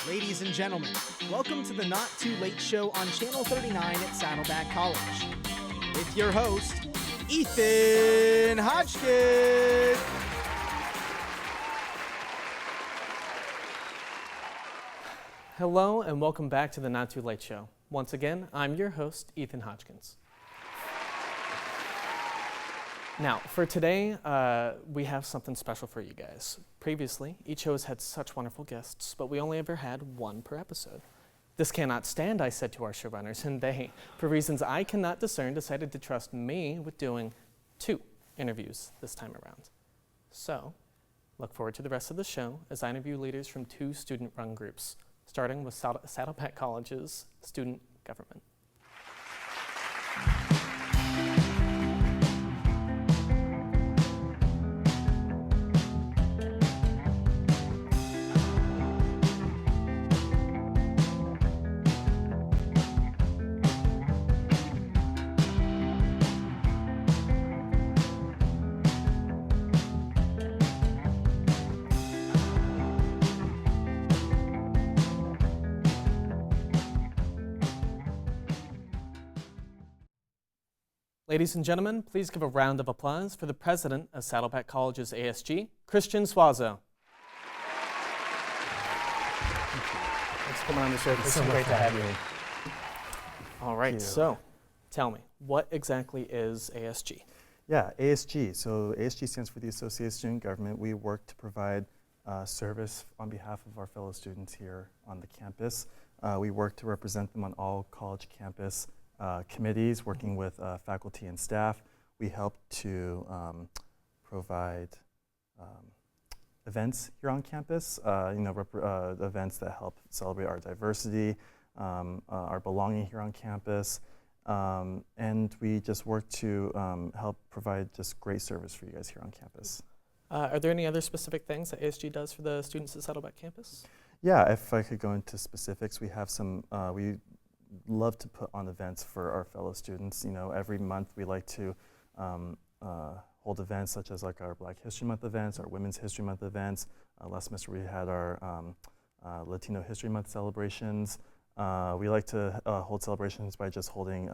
Ladies and gentlemen, welcome to the Not Too Late Show on Channel 39 at Saddleback College. With your host, Ethan Hodgkin. Hello and welcome back to the Not Too Late Show. Once again, I'm your host, Ethan Hodgkins. Now, for today, we have something special for you guys. Previously, each show has had such wonderful guests, but we only ever had one per episode. This cannot stand, I said to our showrunners, and they, for reasons I cannot discern, decided to trust me with doing 2 interviews this time around. So, look forward to the rest of the show as I interview leaders from 2 student-run groups, starting with Saddleback College's student government. Ladies and gentlemen, please give a round of applause for the president of Saddleback College's ASG, Christian Suazo. Thanks for coming on the show. It's so great to have you. All right, so tell me, what exactly is ASG? Yeah, ASG. So ASG stands for the Associated Student Government. We work to provide service on behalf of our fellow students here on the campus. We work to represent them on all college campus committees, working with faculty and staff. We help to provide events here on campus, events that help celebrate our diversity, our belonging here on campus, and we just work to help provide just great service for you guys here on campus. Are there any other specific things that ASG does for the students at Saddleback campus? Yeah, if I could go into specifics, we have some, we love to put on events for our fellow students. You know, every month we like to hold events such as like our Black History Month events, our Women's History Month events. Last semester we had our Latino History Month celebrations. We like to hold celebrations by just holding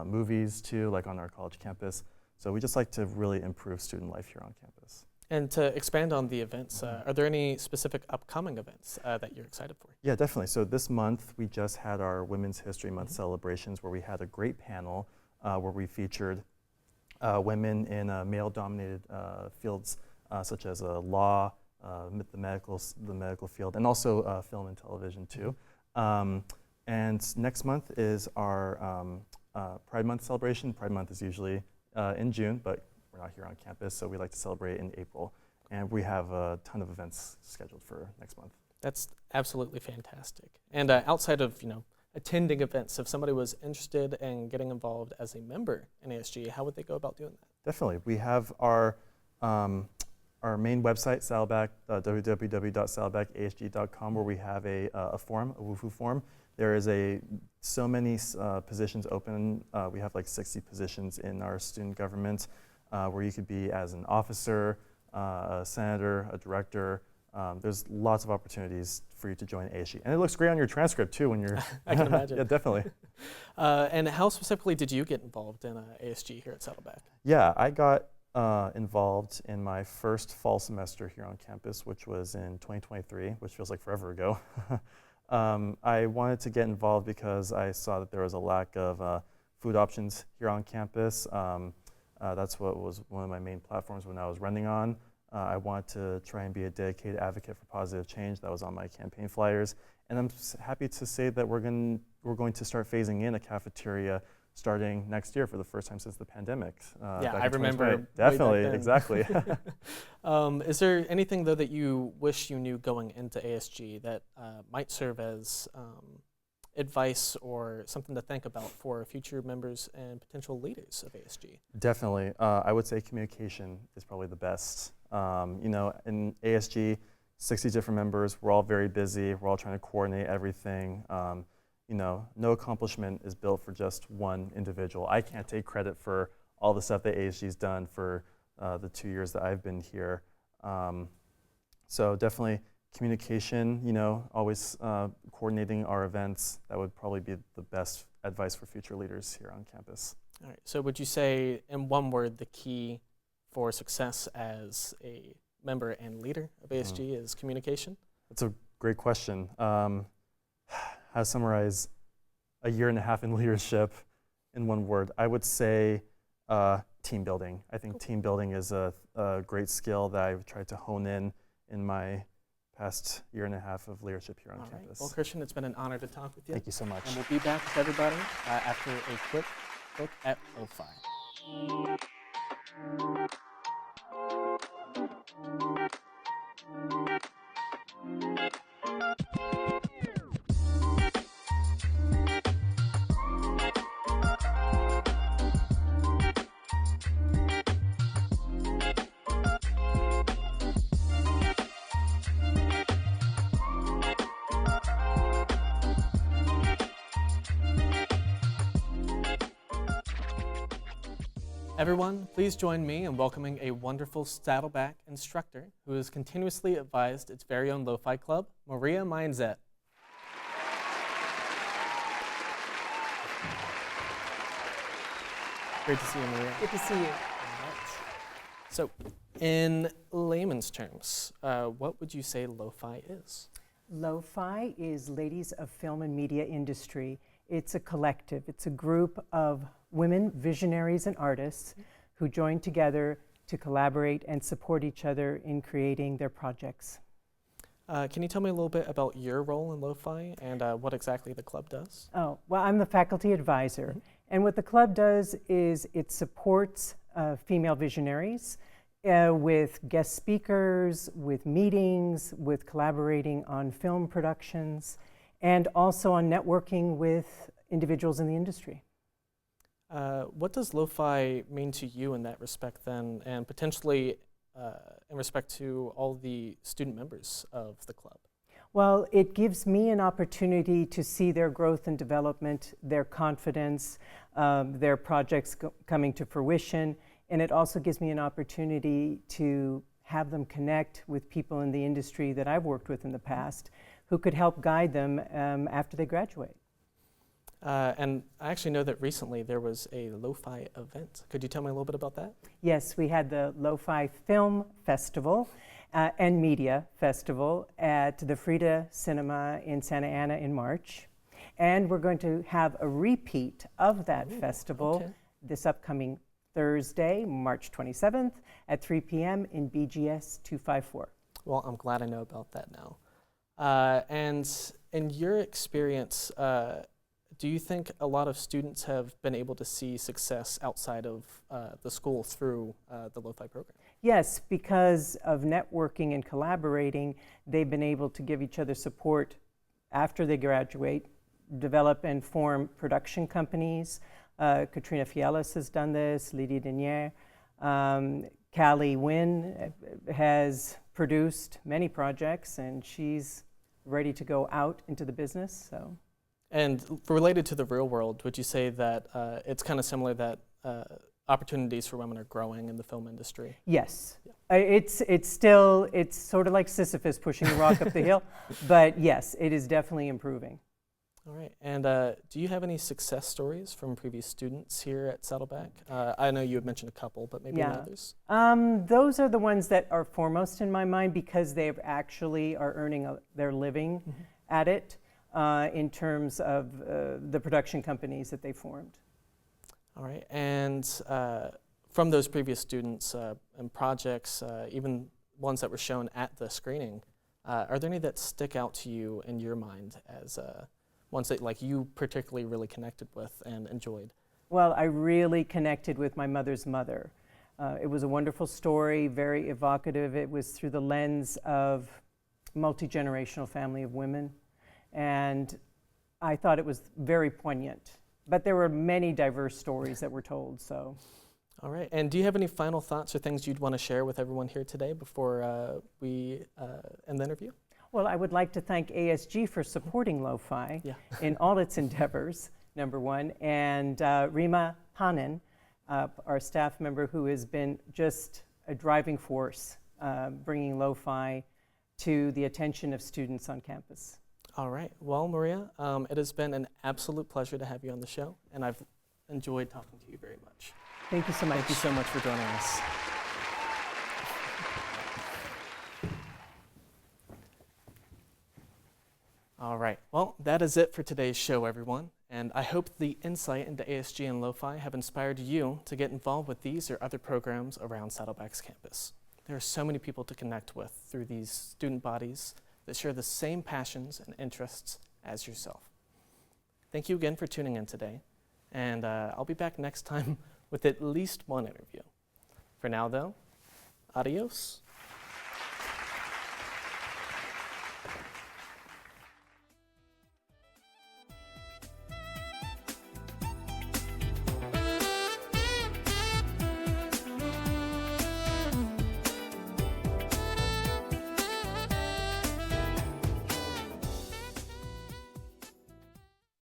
movies too, like on our college campus. So we just like to really improve student life here on campus. And to expand on the events, are there any specific upcoming events that you're excited for? Yeah, definitely. So this month, we just had our Women's History Month celebrations where we had a great panel where we featured women in male-dominated fields such as law, the medical field, and also film and television too. And next month is our Pride Month celebration. Pride Month is usually in June, but we're not here on campus, so we like to celebrate in April. And we have a ton of events scheduled for next month. That's absolutely fantastic. And outside of, attending events, if somebody was interested in getting involved as a member in ASG, how would they go about doing that? Definitely. We have our main website, Saddleback, www.saddlebackasg.com, where we have a form, a WUFU form. There is so many positions open. We have like 60 positions in our student government. Where you could be as an officer, a senator, a director. There's lots of opportunities for you to join ASG. And it looks great on your transcript too when you're... I can imagine. Yeah, definitely. And how specifically did you get involved in ASG here at Saddleback? Yeah, I got involved in my first fall semester here on campus, which was in 2023, which feels like forever ago. I wanted to get involved because I saw that there was a lack of food options here on campus. That's what was one of my main platforms when I was running on. I wanted to try and be a dedicated advocate for positive change. That was on my campaign flyers. And I'm happy to say that we're going to start phasing in a cafeteria starting next year for the first time since the pandemic. Yeah, I remember. Definitely, exactly. Is there anything, though, that you wish you knew going into ASG that might serve as advice or something to think about for future members and potential leaders of ASG? Definitely. I would say communication is probably the best. In ASG, 60 different members, we're all very busy. We're all trying to coordinate everything. No accomplishment is built for just one individual. I can't take credit for all the stuff that ASG's done for the 2 years that I've been here. So definitely communication, always coordinating our events. That would probably be the best advice for future leaders here on campus. All right. So would you say, in one word, the key for success as a member and leader of ASG is communication? That's a great question. How to summarize a year and a half in leadership in one word? I would say team building. I think team building is a great skill that I've tried to hone in my past year and a half of leadership here on campus. Right. Well, Christian, it's been an honor to talk with you. Thank you so much. And we'll be back with everybody after a quick look at lo-fi. Everyone, please join me in welcoming a wonderful Saddleback instructor who has continuously advised its very own lo-fi club, Maria Mainzet. Great to see you, Maria. Good to see you. All right. So, in layman's terms, what would you say lo-fi is? Lo-fi is Ladies of Film and Media Industry. It's a collective. It's a group of women, visionaries and artists who join together to collaborate and support each other in creating their projects. Can you tell me a little bit about your role in lo-fi and what exactly the club does? Oh, well, I'm the faculty advisor. And what the club does is it supports female visionaries with guest speakers, with meetings, with collaborating on film productions, and also on networking with individuals in the industry. What does lo-fi mean to you in that respect then, and potentially in respect to all the student members of the club? Well, it gives me an opportunity to see their growth and development, their confidence, their projects coming to fruition, and it also gives me an opportunity to have them connect with people in the industry that I've worked with in the past who could help guide them after they graduate. And I actually know that recently there was a lo-fi event. Could you tell me a little bit about that? Yes, we had the Lo-Fi Film Festival and Media Festival at the Frida Cinema in Santa Ana in March. And we're going to have a repeat of that festival this upcoming Thursday, March 27th at 3 p.m. in BGS 254. Well, I'm glad I know about that now. And in your experience, do you think a lot of students have been able to see success outside of the school through the lo-fi program? Yes, because of networking and collaborating, they've been able to give each other support after they graduate, develop and form production companies. Katrina Fielis has done this, Lydia Denier. Callie Wynn has produced many projects, and she's ready to go out into the business. So. And related to the real world, would you say that it's kind of similar that opportunities for women are growing in the film industry? Yes. Yeah. It's sort of like Sisyphus pushing the rock up the hill, but yes, it is definitely improving. All right. And do you have any success stories from previous students here at Saddleback? I know you had mentioned a couple, but maybe others. Those are the ones that are foremost in my mind because they actually are earning their living at it. In terms of the production companies that they formed. All right, and from those previous students and projects, even ones that were shown at the screening, are there any that stick out to you in your mind as ones that like you particularly really connected with and enjoyed? Well, I really connected with my mother's mother. It was a wonderful story, very evocative. It was through the lens of a multi-generational family of women. And I thought it was very poignant. But there were many diverse stories that were told, so. All right, and do you have any final thoughts or things you'd want to share with everyone here today before we end the interview? Well, I would like to thank ASG for supporting lo-fi in all its endeavors, number one, and Rima Hanen, our staff member who has been just a driving force, bringing lo-fi to the attention of students on campus. All right. Well, Maria, it has been an absolute pleasure to have you on the show, and I've enjoyed talking to you very much. Thank you so much. Thank you so much for joining us. All right. Well, that is it for today's show, everyone. And I hope the insight into ASG and Lo-Fi have inspired you to get involved with these or other programs around Saddleback's campus. There are so many people to connect with through these student bodies that share the same passions and interests as yourself. Thank you again for tuning in today, and I'll be back next time with at least one interview. For now, though, adios.